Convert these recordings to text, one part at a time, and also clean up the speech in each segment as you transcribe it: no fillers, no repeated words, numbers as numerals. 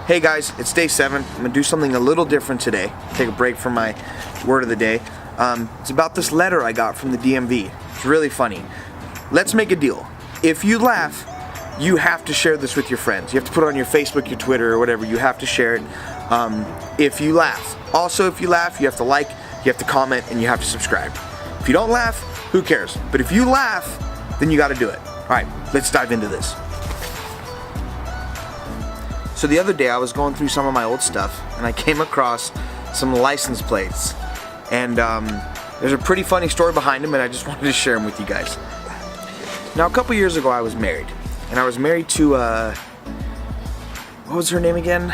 Hey guys, it's day 7. I'm gonna do something a little different today. Take a break from my word of the day. It's about this letter I got from the DMV. It's really funny. Let's make a deal. If you laugh, you have to share this with your friends. You have to put it on your Facebook, your Twitter, or whatever. You have to share it if you laugh. Also, if you laugh, you have to like, you have to comment, and you have to subscribe. If you don't laugh, who cares? But if you laugh, then you gotta do it. All right, let's dive into this. So the other day I was going through some of my old stuff and I came across some license plates, and there's a pretty funny story behind them, and I just wanted to share them with you guys. Now a couple years ago I was married, and I was married to what was her name again?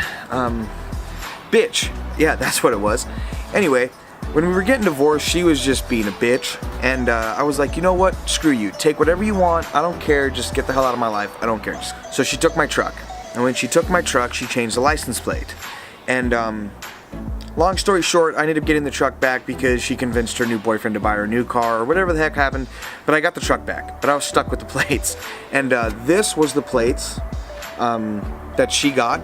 Bitch. Yeah, that's what it was. Anyway, when we were getting divorced, she was just being a bitch, and I was like, you know what, screw you, take whatever you want, I don't care, just get the hell out of my life, I don't care. So she took my truck. And when she took my truck, she changed the license plate. And long story short, I ended up getting the truck back because she convinced her new boyfriend to buy her a new car or whatever the heck happened. But I got the truck back, but I was stuck with the plates. And this was the plates that she got.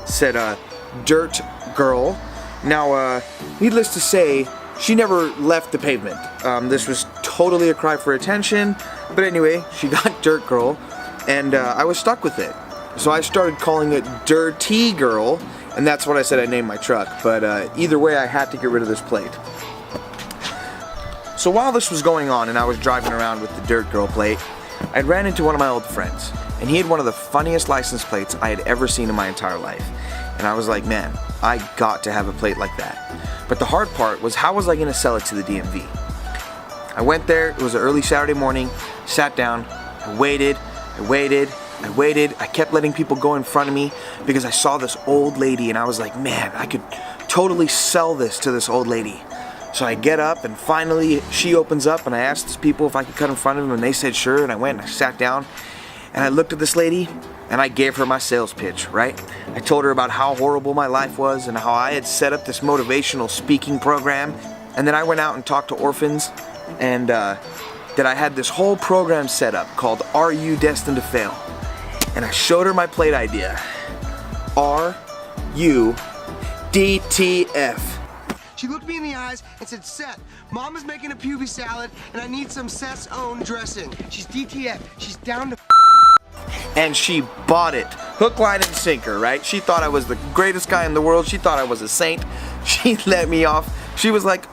Said Dirt Girl. Now, needless to say, she never left the pavement. This was totally a cry for attention. But anyway, she got Dirt Girl, and I was stuck with it. So I started calling it Dirty Girl, and that's what I said I named my truck. But either way, I had to get rid of this plate. So while this was going on and I was driving around with the Dirt Girl plate, I ran into one of my old friends, and he had one of the funniest license plates I had ever seen in my entire life. And I was like, man, I got to have a plate like that. But the hard part was, how was I going to sell it to the DMV? I went there, it was an early Saturday morning, sat down, I waited, I kept letting people go in front of me because I saw this old lady, and I was like, man, I could totally sell this to this old lady. So I get up, and finally she opens up, and I asked these people if I could cut in front of them, and they said sure, and I went and I sat down, and I looked at this lady, and I gave her my sales pitch, right? I told her about how horrible my life was and how I had set up this motivational speaking program, and then I went out and talked to orphans, and that I had this whole program set up called Are You Destined to Fail? And I showed her my plate idea. R-U-D-T-F. She looked me in the eyes and said, Seth, Mom is making a puby salad and I need some Seth's own dressing. She's DTF. She's down to And she bought it. Hook, line, and sinker, right? She thought I was the greatest guy in the world. She thought I was a saint. She let me off. She was like,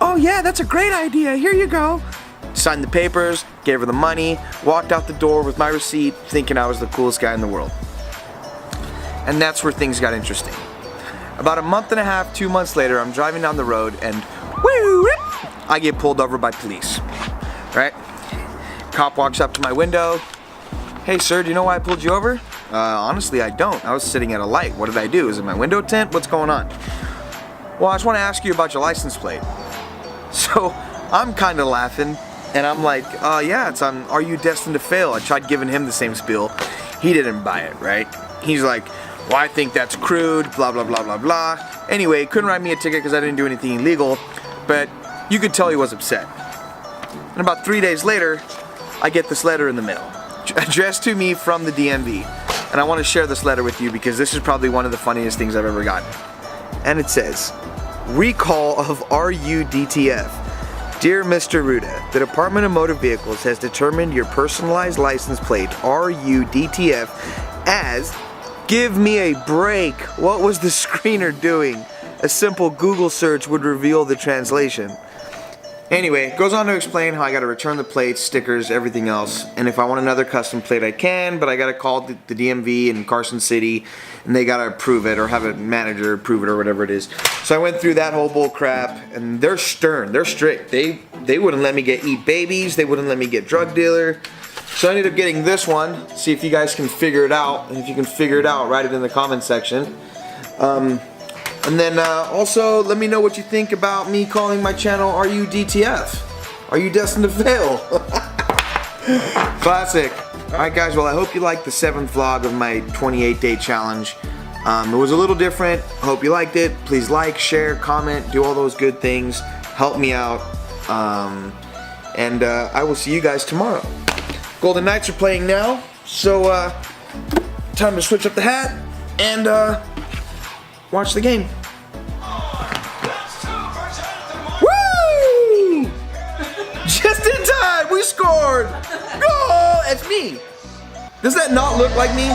oh yeah, that's a great idea. Here you go. Signed the papers, gave her the money, walked out the door with my receipt, thinking I was the coolest guy in the world. And that's where things got interesting. About a month and a half, 2 months later, I'm driving down the road, and woo, I get pulled over by police. Right? Cop walks up to my window. Hey sir, do you know why I pulled you over? Honestly, I don't. I was sitting at a light. What did I do? Is it my window tint? What's going on? Well, I just want to ask you about your license plate. So I'm kind of laughing. And I'm like, yeah, it's on Are You Destined to Fail? I tried giving him the same spiel. He didn't buy it, right? He's like, well, I think that's crude, blah, blah, blah, blah, blah. Anyway, couldn't write me a ticket because I didn't do anything illegal, but you could tell he was upset. And about 3 days later, I get this letter in the mail, addressed to me from the DMV. And I want to share this letter with you because this is probably one of the funniest things I've ever gotten. And it says, recall of RUDTF. Dear Mr. Ruda, the Department of Motor Vehicles has determined your personalized license plate, RUDTF, as give me a break. What was the screener doing? A simple Google search would reveal the translation. Anyway, it goes on to explain how I gotta return the plates, stickers, everything else. And if I want another custom plate, I can, but I gotta call the DMV in Carson City, and they gotta approve it, or have a manager approve it, or whatever it is. So I went through that whole bull crap, and they're stern, they're strict. They wouldn't let me eat babies, they wouldn't let me get drug dealer. So I ended up getting this one. See if you guys can figure it out. And if you can figure it out, write it in the comment section. And then also let me know what you think about me calling my channel RUDTF. Are You Destined to Fail? Classic. Alright guys, well I hope you liked the 7th vlog of my 28-day challenge. It was a little different. I hope you liked it. Please like, share, comment, do all those good things. Help me out. And I will see you guys tomorrow. Golden Knights are playing now, so time to switch up the hat. and watch the game. Woo! Just in time, we scored. Goal! It's me. Does that not look like me?